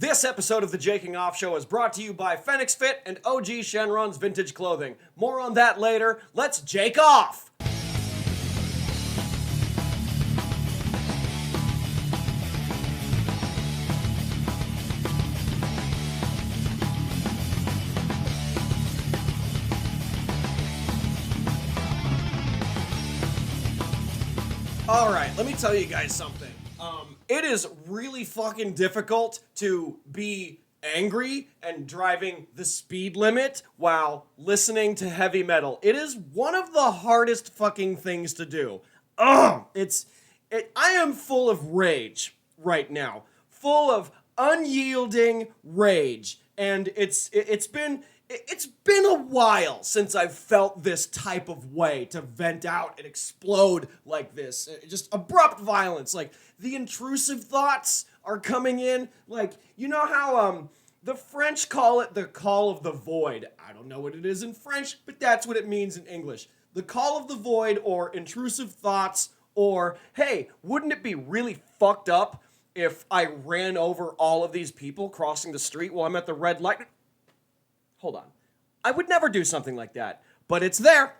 This episode of the Jaking Off Show is brought to you by Fnxfit and OG Shenrons Vintage Clothing. More on that later. Let's jake off! Alright, let me tell you guys something. It is really fucking difficult to be angry and driving the speed limit while listening to heavy metal. It is one of the hardest fucking things to do. I am full of rage right now. Full of unyielding rage. And it's been a while since I've felt this type of way to vent out and explode like this. Just abrupt violence. Like, the intrusive thoughts are coming in. Like, you know how the French call it the call of the void. I don't know what it is in French, but that's what it means in English. The call of the void, or intrusive thoughts, or, hey, wouldn't it be really fucked up if I ran over all of these people crossing the street while I'm at the red light? Hold on. I would never do something like that, but it's there.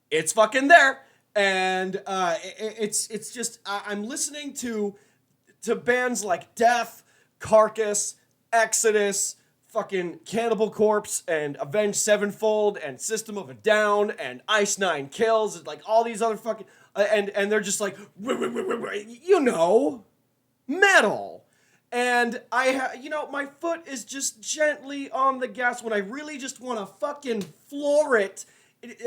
It's fucking there. And it's just, I'm listening to bands like Death, Carcass, Exodus, fucking Cannibal Corpse, and Avenged Sevenfold, and System of a Down, and Ice Nine Kills, and like all these other fucking, and they're just like, you know, metal. And my foot is just gently on the gas when I really just want to fucking floor it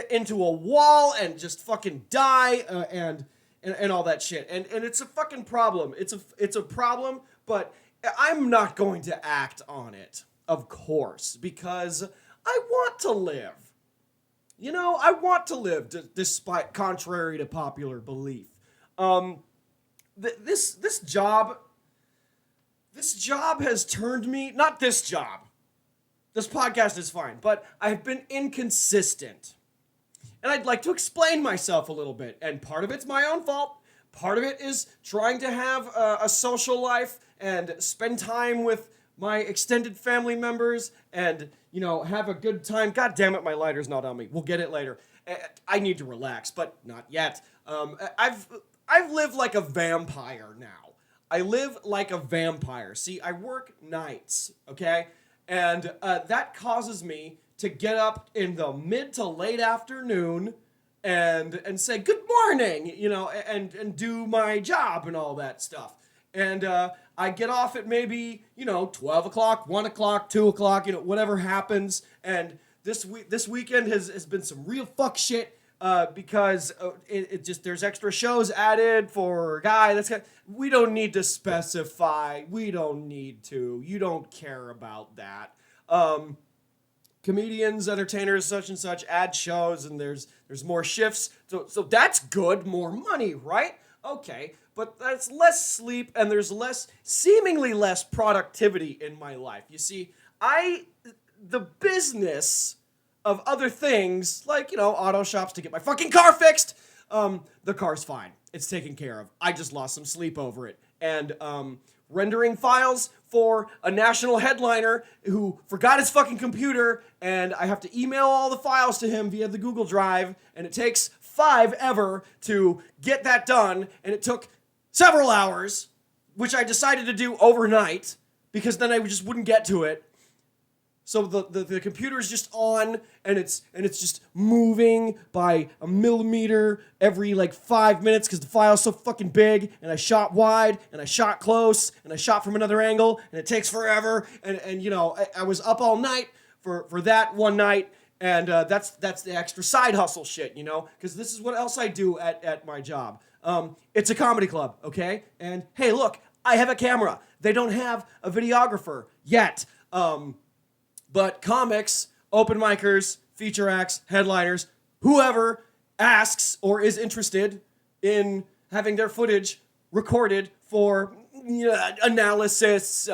into a wall and just fucking die and all that shit. And it's a fucking problem. It's a problem, but I'm not going to act on it, of course, because I want to live. You know, I want to live despite contrary to popular belief. This job has turned me, not this job. This podcast is fine, but I've been inconsistent. And I'd like to explain myself a little bit. And part of it's my own fault. Part of it is trying to have a social life and spend time with my extended family members and, you know, have a good time. God damn it, my lighter's not on me. We'll get it later. I need to relax, but not yet. I've lived like a vampire now. I live like a vampire. See, I work nights, okay? And that causes me to get up in the mid to late afternoon and say good morning, you know, and do my job and all that stuff. And I get off at maybe, you know, 12 o'clock, 1 o'clock, 2 o'clock, you know, whatever happens. And this weekend has been some real fuck shit. Because it just, there's extra shows added for a guy we don't need to specify. We don't need to. You don't care about that. Comedians, entertainers, such and such add shows, and there's more shifts. So that's good. More money, right? Okay. But that's less sleep, and there's seemingly less productivity in my life. You see, the business of other things, like, you know, auto shops to get my fucking car fixed. The car's fine. It's taken care of. I just lost some sleep over it. And rendering files for a national headliner who forgot his fucking computer, and I have to email all the files to him via the Google Drive, and it takes 5 ever to get that done, and it took several hours, which I decided to do overnight, because then I just wouldn't get to it. So the computer is just on, and it's just moving by a millimeter every like 5 minutes because the file's so fucking big. And I shot wide, and I shot close, and I shot from another angle, and it takes forever. And you know, I was up all night for that one night, and that's the extra side hustle shit, you know, because this is what else I do at my job. It's a comedy club, okay? And hey, look, I have a camera. They don't have a videographer yet. But comics, open micers, feature acts, headliners, whoever asks or is interested in having their footage recorded for analysis,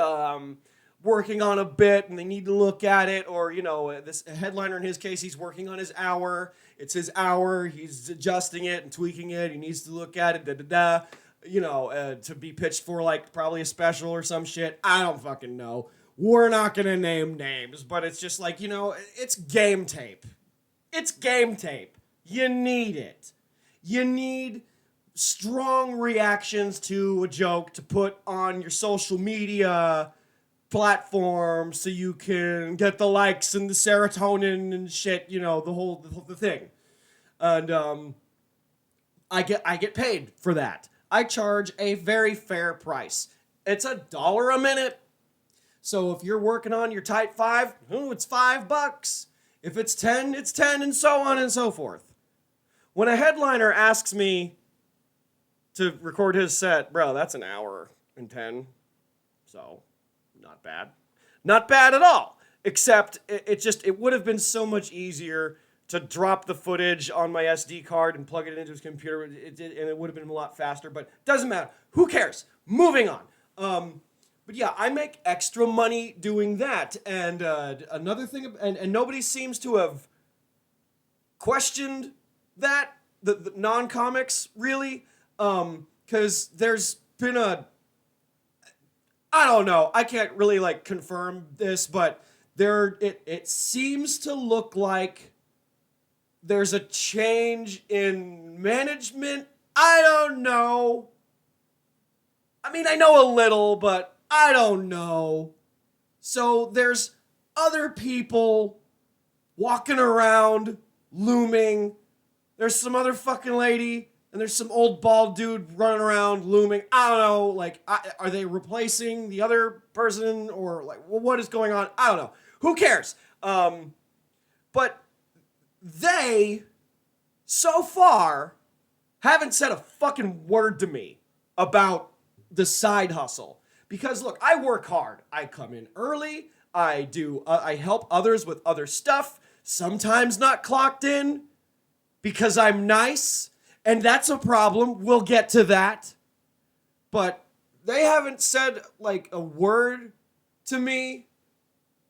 working on a bit and they need to look at it, or, you know, this headliner in his case, he's working on his hour. It's his hour. He's adjusting it and tweaking it. He needs to look at it, to be pitched for like probably a special or some shit. I don't fucking know. We're not gonna name names, but it's just like, it's game tape. It's game tape. You need it. You need strong reactions to a joke to put on your social media platform so you can get the likes and the serotonin and shit, the thing. And I get paid for that. I charge a very fair price. It's $1 a minute. So if you're working on your type 5, it's $5. If it's 10, it's 10, and so on and so forth. When a headliner asks me to record his set, bro, that's an hour and 10. So, not bad. Not bad at all. Except it would have been so much easier to drop the footage on my SD card and plug it into his computer, and it would have been a lot faster, but doesn't matter. Who cares? Moving on. But yeah, I make extra money doing that. And another thing, and nobody seems to have questioned that, the non-comics, really, because there's been I don't know, I can't really, confirm this, but it seems to look like there's a change in management. I don't know. I mean, I know a little, but I don't know. So there's other people walking around, looming. There's some other fucking lady, and there's some old bald dude running around, looming. I don't know, are they replacing the other person, or, what is going on? I don't know. Who cares? But they, so far, haven't said a fucking word to me about the side hustle. Because look, I work hard. I come in early. I help others with other stuff. Sometimes not clocked in because I'm nice. And that's a problem. We'll get to that. But they haven't said a word to me,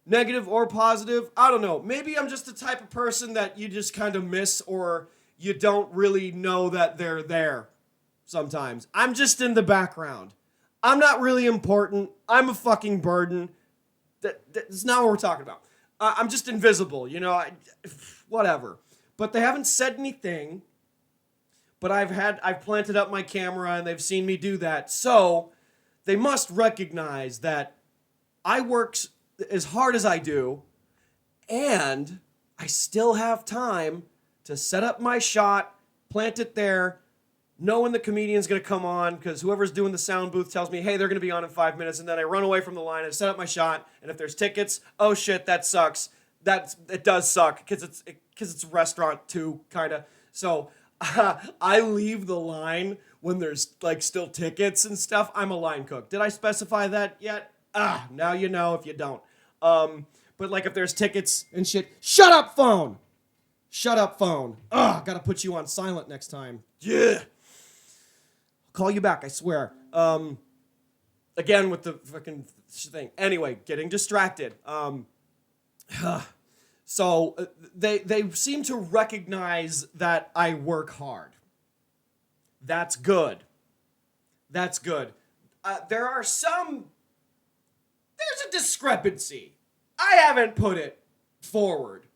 negative or positive. I don't know. Maybe I'm just the type of person that you just kind of miss, or you don't really know that they're there sometimes. I'm just in the background. I'm not really important. I'm a fucking burden. That's not what we're talking about. I'm just invisible, whatever. But they haven't said anything. But I've planted up my camera and they've seen me do that. So they must recognize that I work as hard as I do, and I still have time to set up my shot, plant it there, knowing the comedian's going to come on, because whoever's doing the sound booth tells me, hey, they're going to be on in 5 minutes, and then I run away from the line and set up my shot, and if there's tickets, oh shit, that sucks. It does suck, because it's a restaurant too, kind of. So I leave the line when there's still tickets and stuff. I'm a line cook. Did I specify that yet? Now you know if you don't. But if there's tickets and shit, shut up phone. Shut up phone. Gotta put you on silent next time. Yeah. Call you back, I swear. Again with the fucking thing. Anyway, getting distracted. So they seem to recognize that I work hard. That's good. That's good. There's a discrepancy. I haven't put it forward,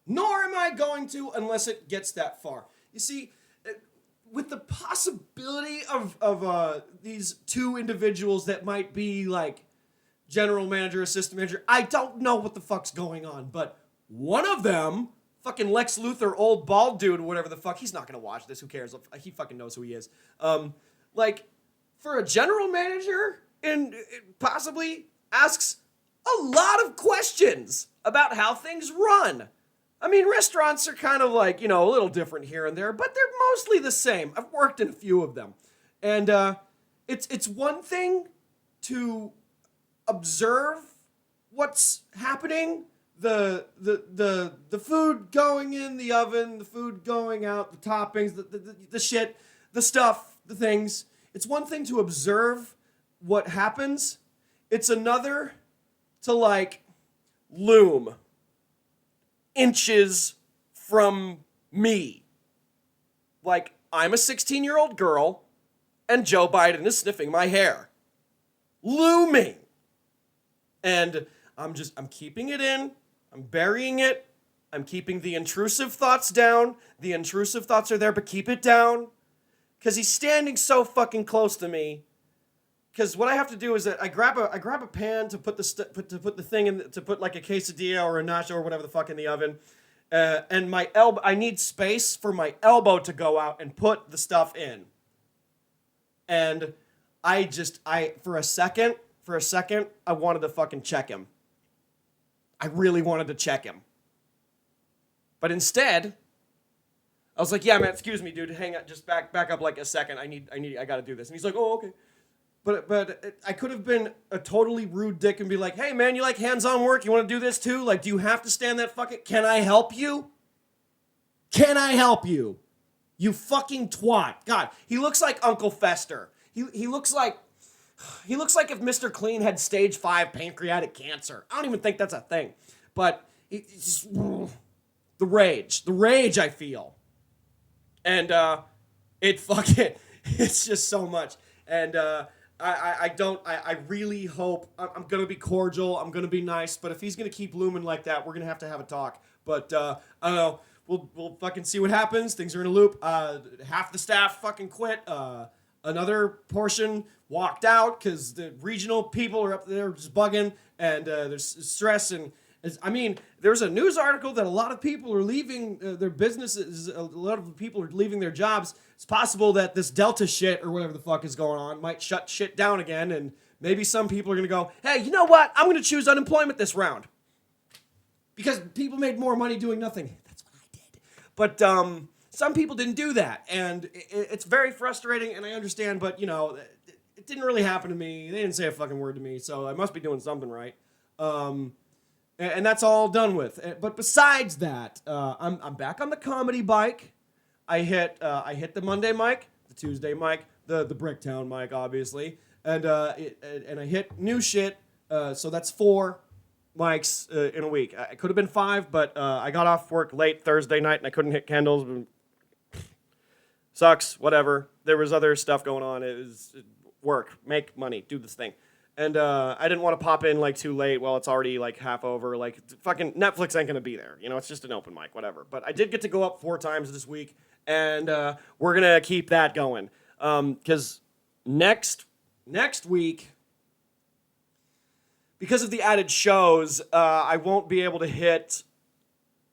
nor am I going to unless it gets that far. You see, with the possibility of these two individuals that might be general manager, assistant manager, I don't know what the fuck's going on, but one of them, fucking Lex Luthor, old bald dude, whatever the fuck, he's not gonna watch this, who cares? He fucking knows who he is. For a general manager, and possibly asks a lot of questions about how things run. I mean, restaurants are kind of a little different here and there, but they're mostly the same. I've worked in a few of them. And it's one thing to observe what's happening, the food going in the oven, the food going out, the toppings, the shit, the stuff, the things. It's one thing to observe what happens. It's another to loom inches from me. I'm a 16-year-old girl, and Joe Biden is sniffing my hair. Looming. And I'm keeping it in. I'm burying it. I'm keeping the intrusive thoughts down. The intrusive thoughts are there, but keep it down. Because he's standing so fucking close to me. Because what I have to do is that I grab a pan to put the thing in, to put like a quesadilla or a nacho or whatever the fuck in the oven. And my elbow, I need space for my elbow to go out and put the stuff in. And for a second, I wanted to fucking check him. I really wanted to check him. But instead, I was like, yeah, man, excuse me, dude, hang on, just back up like a second. I gotta do this. And he's like, oh, okay. But I could have been a totally rude dick and be like, hey, man, you like hands-on work? You want to do this too? Like, do you have to stand that fucking... Can I help you? Can I help you? You fucking twat. God, he looks like Uncle Fester. He looks like if Mr. Clean had stage 5 pancreatic cancer. I don't even think that's a thing. But it's just... The rage I feel. And it's just so much. And I really hope, I'm going to be cordial, I'm going to be nice, but if he's going to keep looming like that, we're going to have a talk. But, I don't know, we'll fucking see what happens. Things are in a loop. Half the staff fucking quit. Another portion walked out because the regional people are up there just bugging, and there's stress. And there's a news article that a lot of people are leaving their businesses. A lot of people are leaving their jobs. It's possible that this Delta shit or whatever the fuck is going on might shut shit down again, and maybe some people are going to go, hey, you know what? I'm going to choose unemployment this round. Because people made more money doing nothing. That's what I did. But some people didn't do that, and it's very frustrating, and I understand, but, it didn't really happen to me. They didn't say a fucking word to me, so I must be doing something right. And that's all done with. But besides that, I'm back on the comedy bike. I hit the Monday mic, the Tuesday mic, the Bricktown mic, obviously, and I hit new shit. So that's 4 mics in a week. It could have been 5, but I got off work late Thursday night and I couldn't hit Kendall's. Sucks. Whatever. There was other stuff going on. It was work, make money, do this thing. And I didn't want to pop in like too late while it's already like half over. Like fucking Netflix ain't gonna be there. It's just an open mic, whatever. But I did get to go up 4 times this week, and we're gonna keep that going. Because next week, because of the added shows, I won't be able to hit.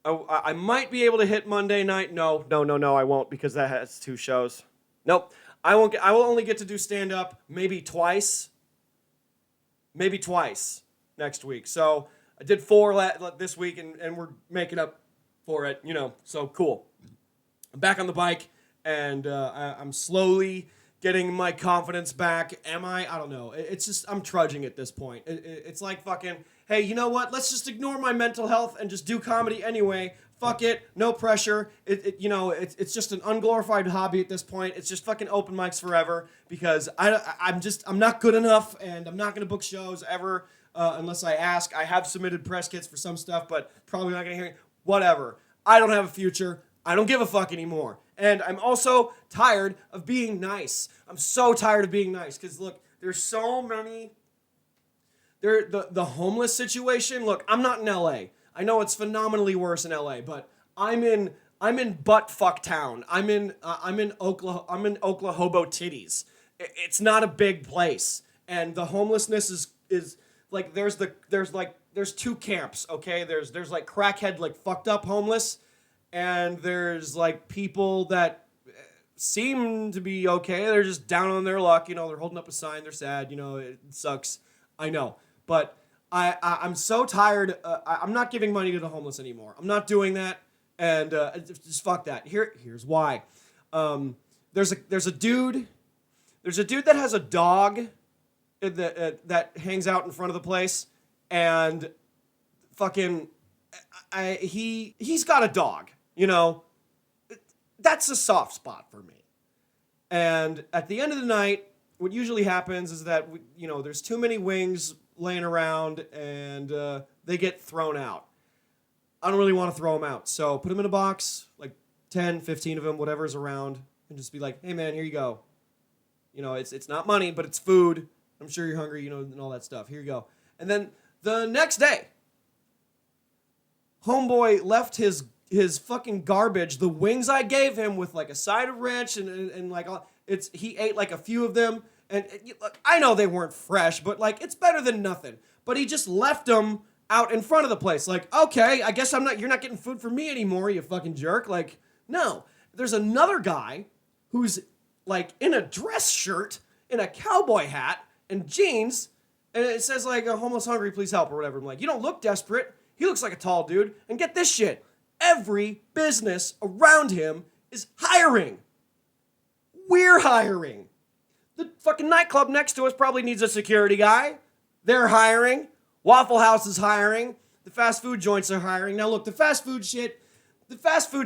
I might be able to hit Monday night. No, I won't, because that has 2 shows. Nope, I won't. I will only get to do stand up maybe twice next week. So I did 4 this week, and we're making up for it, so cool. I'm back on the bike, and I'm slowly getting my confidence back. Am I? I don't know. It's just, I'm trudging at this point. It's like fucking, hey, you know what? Let's just ignore my mental health and just do comedy anyway. Fuck it. No pressure. It's just an unglorified hobby at this point. It's just fucking open mics forever, because I'm not good enough, and I'm not going to book shows ever unless I ask. I have submitted press kits for some stuff, but probably not going to hear it. Whatever. I don't have a future. I don't give a fuck anymore. And I'm also tired of being nice. I'm so tired of being nice, because look, there's so many. The homeless situation. Look, I'm not in LA. I know it's phenomenally worse in LA, but I'm in buttfuck town. I'm in Oklahoma. I'm in Oklahoma titties. It's not a big place, and the homelessness is like there's 2 camps. Okay, there's like crackhead, like fucked up homeless, and there's like people that seem to be okay. They're just down on their luck. They're holding up a sign. They're sad. It sucks. I know, but I'm so tired. I'm not giving money to the homeless anymore. I'm not doing that, and just fuck that. Here's why. There's a dude that has a dog that hangs out in front of the place, and fucking he's got a dog. That's a soft spot for me. And at the end of the night, what usually happens is that there's too many wings laying around, and they get thrown out. I don't really want to throw them out, so put them in a box, like 10, 15 of them, whatever's around, and just be like, hey man, here you go. It's not money, but it's food. I'm sure you're hungry, and all that stuff. Here you go. And then the next day, homeboy left his fucking garbage, the wings I gave him with like a side of ranch and like he ate like a few of them, and I know they weren't fresh, but like it's better than nothing. But he just left them out in front of the place. Like, okay, I guess you're not getting food from me anymore, you fucking jerk. Like, no. There's another guy who's like in a dress shirt, in a cowboy hat, and jeans, and it says like, homeless hungry, please help, or whatever. I'm like, you don't look desperate. He looks like a tall dude. And get this shit. Every business around him is hiring. We're hiring. The fucking nightclub next to us probably needs a security guy. They're hiring. Waffle House is hiring. The fast food joints are hiring. Now look, the fast food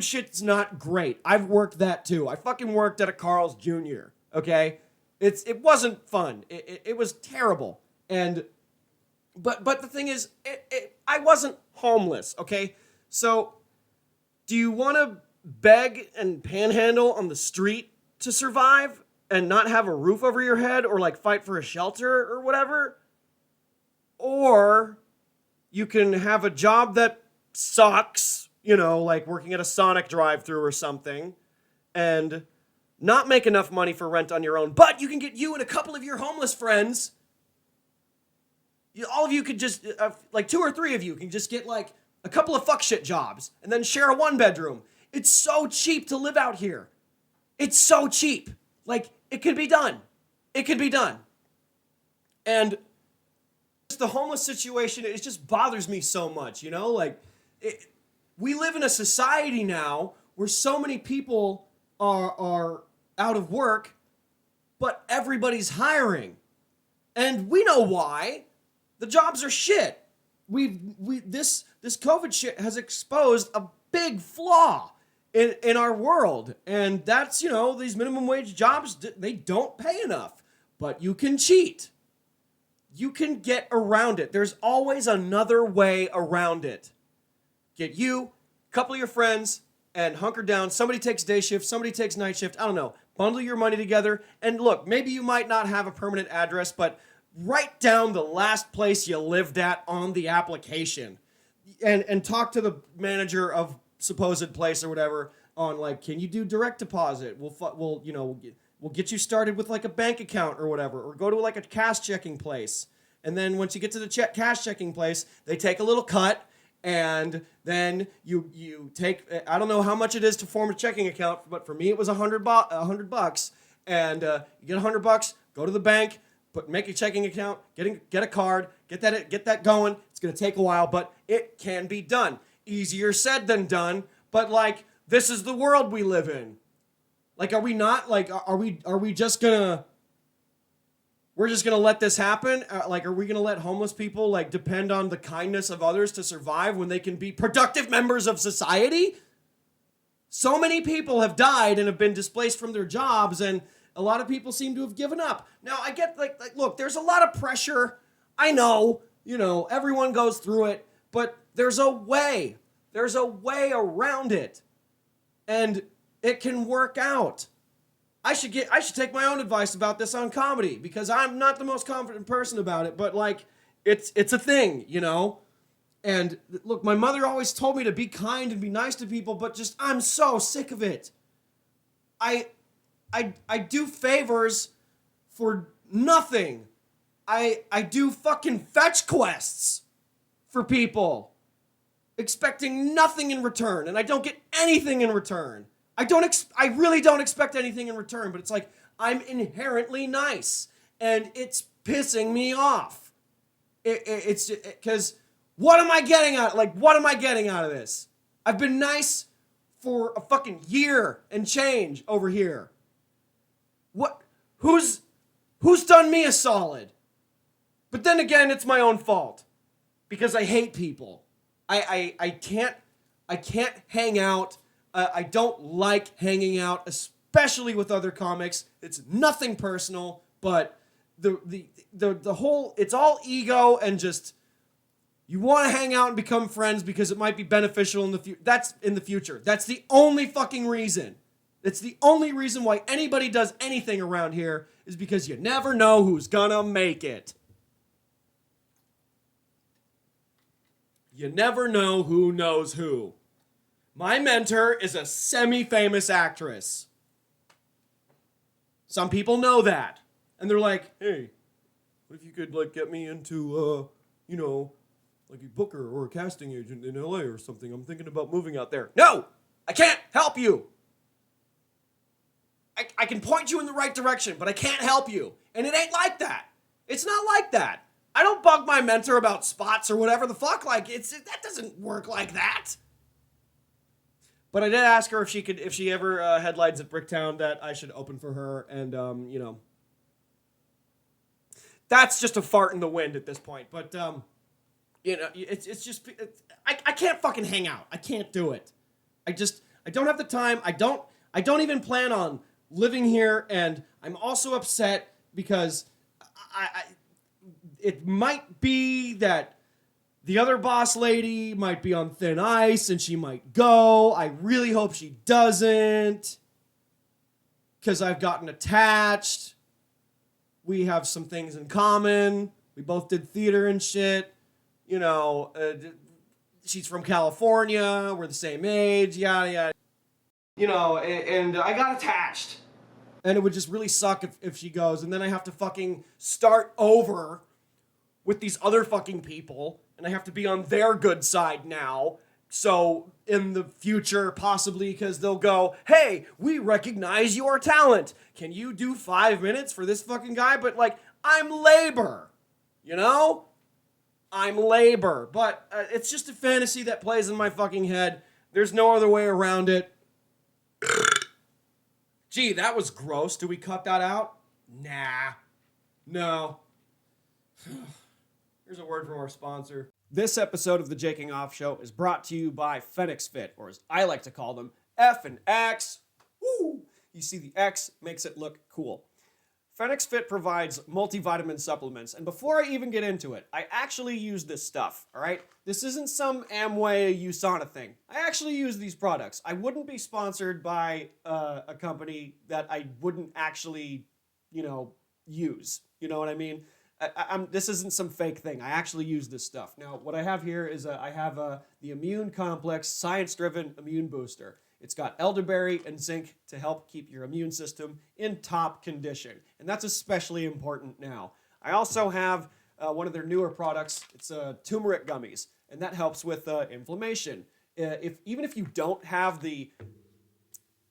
shit's not great. I've worked that too. I fucking worked at a Carl's Jr., okay? It wasn't fun. It was terrible. But the thing is, I wasn't homeless, okay? So, do you want to beg and panhandle on the street to survive and not have a roof over your head or like fight for a shelter or whatever? Or you can have a job that sucks, like working at a Sonic drive-thru or something, and not make enough money for rent on your own, but you can get you and a couple of your homeless friends. All of you could just, like 2 or 3 of you can just get like a couple of fuck shit jobs and then share a 1-bedroom. It's so cheap to live out here. It's so cheap. Like, it could be done. It could be done. And the homeless situation, it just bothers me so much, we live in a society now where so many people are out of work, but everybody's hiring. And we know why. The jobs are shit. This COVID shit has exposed a big flaw in our world. And that's, these minimum wage jobs, they don't pay enough. But you can cheat. You can get around it. There's always another way around it. Get you, a couple of your friends, and hunker down. Somebody takes day shift, somebody takes night shift. I don't know. Bundle your money together. And look, maybe you might not have a permanent address, but write down the last place you lived at on the application. And talk to the manager of supposed place or whatever on like, can you do direct deposit? We'll get you started with like a bank account or whatever, or go to like a cash checking place. And then once you get to the cash checking place, they take a little cut, and then you take, I don't know how much it is to form a checking account, but for me it was $100, and you get $100, go to the bank, make a checking account, get a card, get that going. It's gonna take a while, but it can be done. Easier said than done, but like, this is the world we live in. Like, are we just gonna let this happen? Are we gonna let homeless people like depend on the kindness of others to survive when they can be productive members of society? So many people have died and have been displaced from their jobs, and a lot of people seem to have given up. Now, I get look, there's a lot of pressure. I know, everyone goes through it, but there's a way. There's a way around it. And it can work out. I should take my own advice about this on comedy, because I'm not the most confident person about it, but like, it's a thing, And look, my mother always told me to be kind and be nice to people, but just, I'm so sick of it. I do favors for nothing. I do fucking fetch quests for people, expecting nothing in return, and I don't get anything in return. I really don't expect anything in return, but it's like, I'm inherently nice, and it's pissing me off. It's because what am I getting out of this? I've been nice for a fucking year and change over here. Who's done me a solid? But then again, it's my own fault, because I hate people. I can't hang out. I don't like hanging out, especially with other comics. It's nothing personal, but the whole, it's all ego, and just, you want to hang out and become friends because it might be beneficial in the future. That's in the future. That's the only fucking reason. It's the only reason why anybody does anything around here is because you never know who's gonna make it. You never know who knows who. My mentor is a semi-famous actress. Some people know that. And they're like, hey, what if you could, like, get me into, like a booker or a casting agent in LA or something? I'm thinking about moving out there. No! I can't help you! I can point you in the right direction, but I can't help you. And it ain't like that. It's not like that. I don't bug my mentor about spots or whatever the fuck. Like, that doesn't work like that. But I did ask her if she ever headlines at Bricktown, that I should open for her. And, that's just a fart in the wind at this point. But, it's just, I can't fucking hang out. I can't do it. I don't have the time. I don't even plan on living here, and I'm also upset because it might be that the other boss lady might be on thin ice and she might go. I really hope she doesn't, because I've gotten attached. We have some things in common. We both did theater and shit. She's from California. We're the same age, yada, yada. And I got attached. And it would just really suck if she goes, and then I have to fucking start over with these other fucking people, and I have to be on their good side now. So in the future, possibly, because they'll go, hey, we recognize your talent. Can you do 5 minutes for this fucking guy? But, like, I'm labor, I'm labor. But it's just a fantasy that plays in my fucking head. There's no other way around it. Gee, that was gross. Do we cut that out? Nah. No. Here's a word from our sponsor. This episode of the Jaking Off Show is brought to you by Fnxfit, or as I like to call them, F and X. Woo! You see, the X makes it look cool. Fnxfit provides multivitamin supplements, and before I even get into it, I actually use this stuff, all right? This isn't some Amway USANA thing. I actually use these products. I wouldn't be sponsored by a company that I wouldn't actually, use. You know what I mean? This isn't some fake thing. I actually use this stuff. Now, what I have here is I have the Immune Complex Science-Driven Immune Booster. It's got elderberry and zinc to help keep your immune system in top condition. And that's especially important now. I also have one of their newer products. It's turmeric gummies, and that helps with inflammation. Even if you don't have the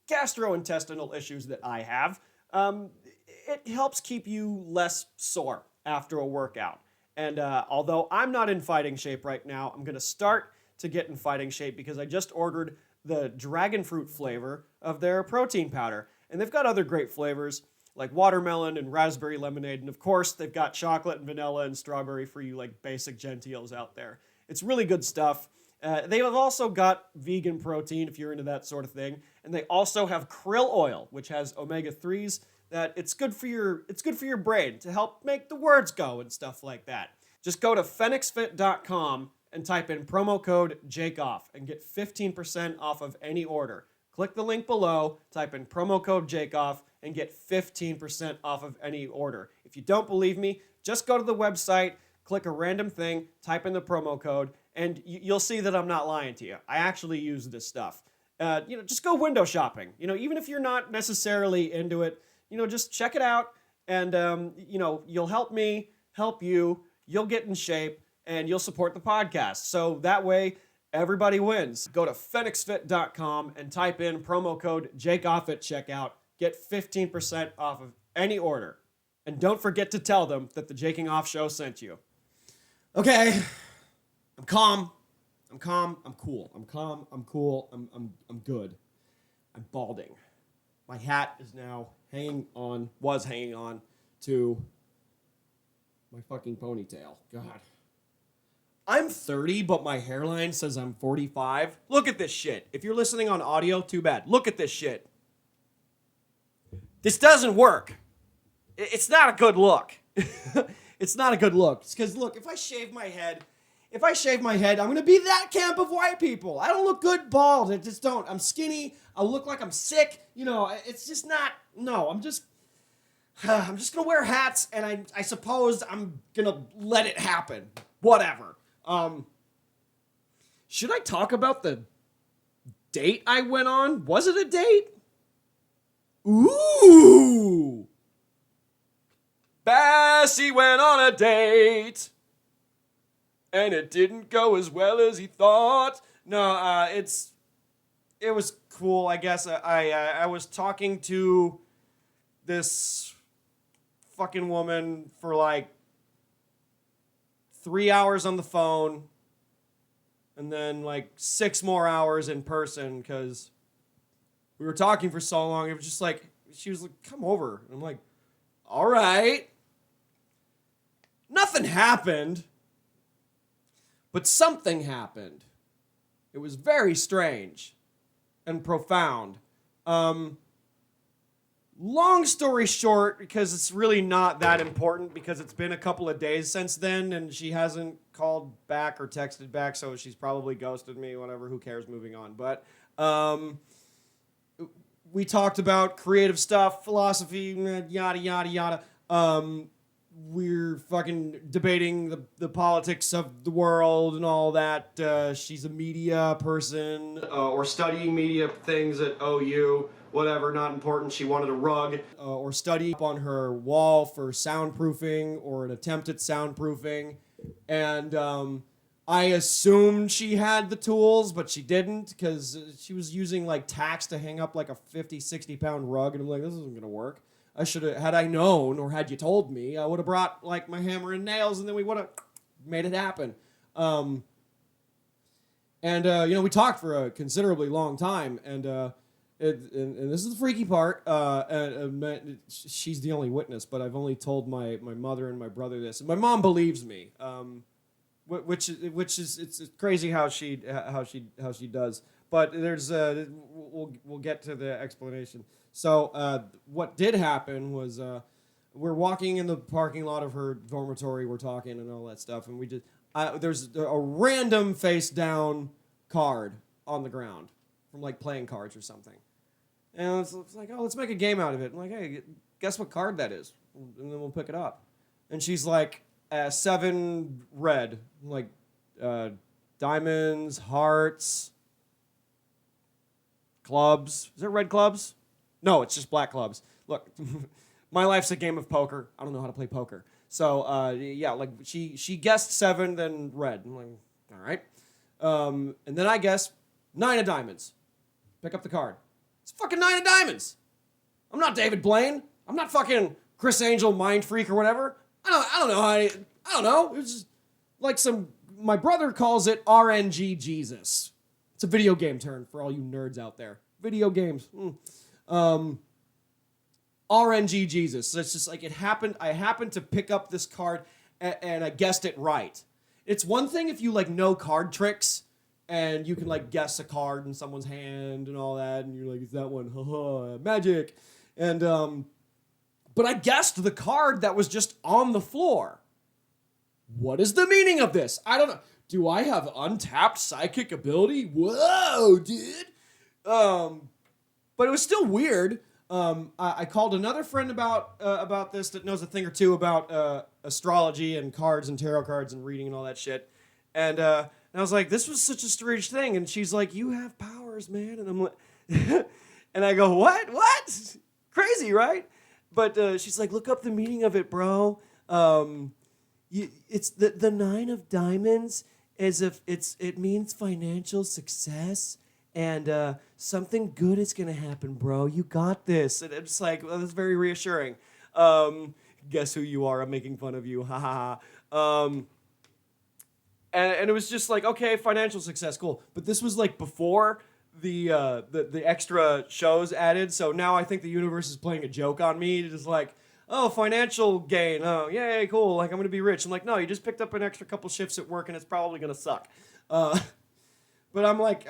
gastrointestinal issues that I have, it helps keep you less sore after a workout. And although I'm not in fighting shape right now, I'm going to start to get in fighting shape because I just ordered the dragon fruit flavor of their protein powder. And they've got other great flavors like watermelon and raspberry lemonade. And of course, they've got chocolate and vanilla and strawberry for you like basic gentiles out there. It's really good stuff. They have also got vegan protein if you're into that sort of thing. And they also have krill oil, which has omega-3s that it's good for your brain to help make the words go and stuff like that. Just go to Fnxfit.com and type in promo code JAKEOFF and get 15% off of any order. Click the link below, type in promo code JAKEOFF, and get 15% off of any order. If you don't believe me, just go to the website, click a random thing, type in the promo code, and you'll see that I'm not lying to you. I actually use this stuff. Just go window shopping. Even if you're not necessarily into it, just check it out, and you'll help me, help you, you'll get in shape, and you'll support the podcast. So that way, everybody wins. Go to Fnxfit.com and type in promo code JAKEOFF at checkout. Get 15% off of any order. And don't forget to tell them that the Jaking Off Show sent you. Okay, I'm calm. I'm cool. I'm calm, I'm cool, I'm good. I'm balding. My hat is now was hanging on to my fucking ponytail. God. I'm 30, but my hairline says I'm 45. Look at this shit. If you're listening on audio, too bad. Look at this shit. This doesn't work. It's not a good look. It's not a good look. It's because, look, if I shave my head, if I shave my head, I'm going to be that camp of white people. I don't look good bald. I just don't. I'm skinny. I look like I'm sick. You know, it's just not, no, I'm just going to wear hats, and I suppose I'm going to let it happen. Whatever. Should I talk about the date I went on? Was it a date? Ooh! Bassy went on a date, and it didn't go as well as he thought. No, it was cool, I guess. I was talking to this fucking woman for like 3 hours on the phone, and then like 6 more hours in person, because we were talking for so long. It was just like, she was like, come over. And I'm like, all right. Nothing happened, but something happened. It was very strange and profound. Long story short, because it's really not that important, because it's been a couple of days since then, and she hasn't called back or texted back, so she's probably ghosted me, whatever, who cares, moving on. But we talked about creative stuff, philosophy, yada, yada, yada. We're fucking debating the politics of the world and all that. She's a media person, or studying media things at OU. Whatever, not important. She wanted a rug, or study up on her wall for soundproofing, or an attempt at soundproofing. And I assumed she had the tools, but she didn't, because she was using like tacks to hang up like a 50, 60 pound rug. And I'm like, this isn't going to work. I should have, had I known, or had you told me, I would have brought like my hammer and nails, and then we would have made it happen. You know, we talked for a considerably long time, and this is the freaky part. She's the only witness, but I've only told my mother and my brother this, and my mom believes me. Which is it's crazy how she does. But there's we'll get to the explanation. So what did happen was we're walking in the parking lot of her dormitory. We're talking and all that stuff, and we just there's a random face down card on the ground from like playing cards or something, and it's like, oh, let's make a game out of it. I'm like, hey, guess what card that is, and then we'll pick it up. And she's like, 7 red, like diamonds, hearts, clubs. Is it red clubs? No, it's just black clubs. Look, my life's a game of poker. I don't know how to play poker. So, yeah, like she guessed 7, then red. I'm like, all right. And then I guess 9 of diamonds. Pick up the card. It's fucking 9 of diamonds. I'm not David Blaine. I'm not fucking Chris Angel, Mind Freak, or whatever. I don't know. I don't know. It was just like my brother calls it RNG Jesus. It's a video game term for all you nerds out there. Video games. RNG Jesus. So it's just like it happened. I happened to pick up this card and I guessed it right. It's one thing if you like know card tricks and you can like guess a card in someone's hand and all that, and you're like, it's that one, haha, magic. And but I guessed the card that was just on the floor. What is the meaning of this? I don't know. Do I have untapped psychic ability? Whoa, dude. But it was still weird. I called another friend about this that knows a thing or two about astrology and cards and tarot cards and reading and all that shit. And I was like, this was such a strange thing. And she's like, you have powers, man. And I'm like, and I go, what? What? Crazy, right? But she's like, look up the meaning of it, bro. It's the 9 of diamonds, as if it means financial success, and something good is gonna happen, bro. You got this. And it's like, well, that's very reassuring. Guess who you are? I'm making fun of you. Ha ha ha. And it was just like, okay, financial success, cool. But this was like before the extra shows added, so now I think the universe is playing a joke on me. It's just like, oh, financial gain, oh, yay, cool, like I'm gonna be rich. I'm like, no, you just picked up an extra couple shifts at work and it's probably gonna suck. But I'm like,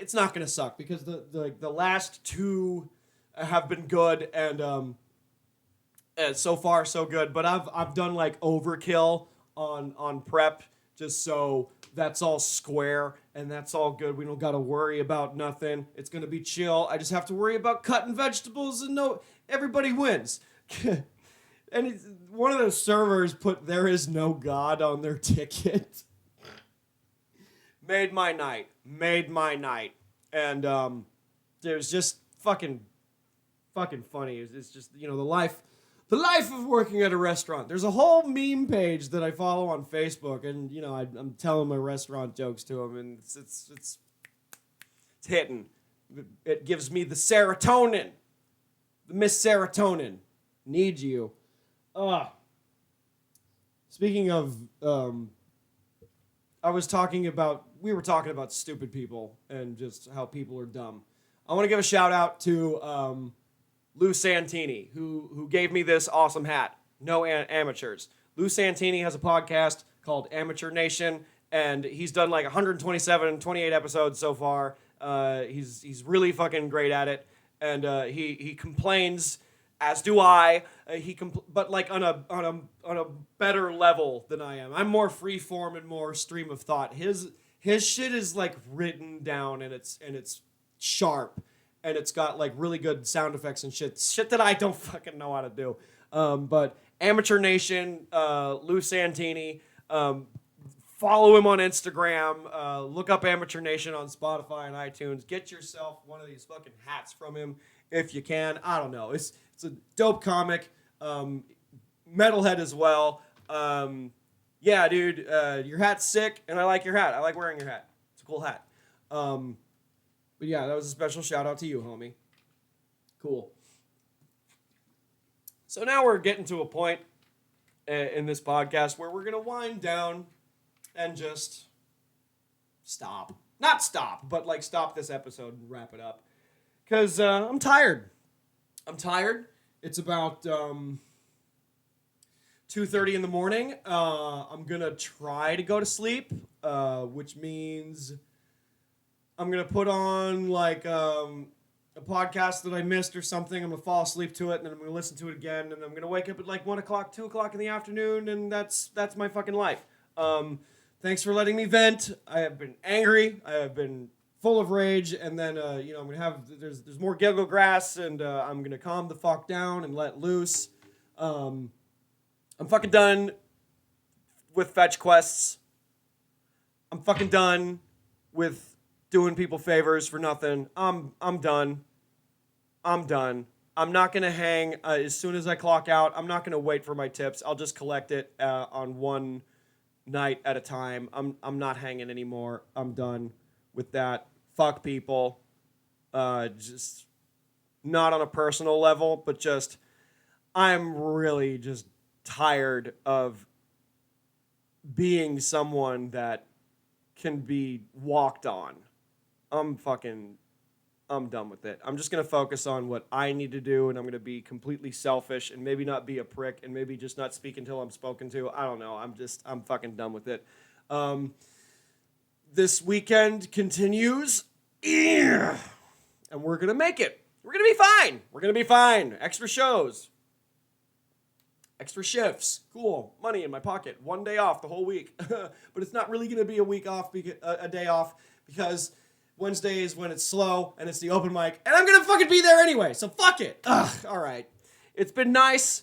it's not gonna suck, because the last 2 have been good, and so far so good. But I've done like overkill on prep just so that's all square and that's all good. We don't got to worry about nothing. It's going to be chill. I just have to worry about cutting vegetables and everybody wins. And one of those servers put "there is no God" on their ticket. Made my night. And it was just fucking funny. It's just, the life of working at a restaurant. There's a whole meme page that I follow on Facebook, and I'm telling my restaurant jokes to them, and it's hitting. It gives me the serotonin, the Miss Serotonin. Need you. Speaking of, we were talking about stupid people and just how people are dumb. I want to give a shout out to Lou Santini, who gave me this awesome hat. No amateurs. Lou Santini has a podcast called Amateur Nation, and he's done like 28 episodes so far. He's really fucking great at it, and he complains, as do I. But like on a better level than I am. I'm more freeform and more stream of thought. His shit is like written down, and it's sharp, and it's got like really good sound effects and shit that I don't fucking know how to do. But Amateur Nation, Lou Santini, follow him on Instagram. Look up Amateur Nation on Spotify and iTunes. Get yourself one of these fucking hats from him if you can. I don't know. It's a dope comic. Metalhead as well. Yeah, dude, your hat's sick, and I like your hat. I like wearing your hat. It's a cool hat. But yeah, that was a special shout out to you, homie. Cool. So now we're getting to a point in this podcast where we're going to wind down and just stop. Not stop, but like stop this episode and wrap it up. Because I'm tired. It's about 2:30 in the morning. I'm going to try to go to sleep, which means I'm going to put on like a podcast that I missed or something. I'm going to fall asleep to it, and then I'm going to listen to it again, and I'm going to wake up at like 1 o'clock, 2 o'clock in the afternoon, and that's my fucking life. Thanks for letting me vent. I have been angry. I have been full of rage, and then I'm going to have there's more giggle grass, and I'm going to calm the fuck down and let loose. I'm fucking done with fetch quests. I'm fucking done with doing people favors for nothing. I'm done. I'm not going to hang as soon as I clock out. I'm not going to wait for my tips. I'll just collect it on one night at a time. I'm not hanging anymore. I'm done with that. Fuck people. Just not on a personal level, but just I'm really just tired of being someone that can be walked on. I'm done with it. I'm just going to focus on what I need to do, and I'm going to be completely selfish and maybe not be a prick and maybe just not speak until I'm spoken to. I don't know. I'm fucking done with it. This weekend continues, and we're going to make it. We're going to be fine. Extra shows. Extra shifts. Cool. Money in my pocket. 1 day off the whole week. But it's not really going to be a week off, a day off, because Wednesday is when it's slow and it's the open mic, and I'm going to fucking be there anyway, so fuck it. All right. It's been nice.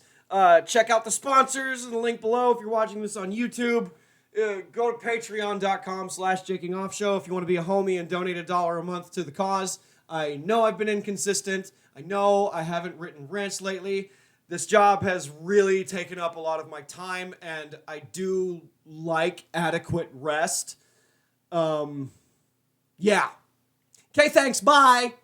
Check out the sponsors in the link below if you're watching this on YouTube. Go to patreon.com/JakingOffShow if you want to be a homie and donate $1 a month to the cause. I know I've been inconsistent. I know I haven't written rants lately. This job has really taken up a lot of my time, and I do like adequate rest. Yeah. Okay, thanks. Bye.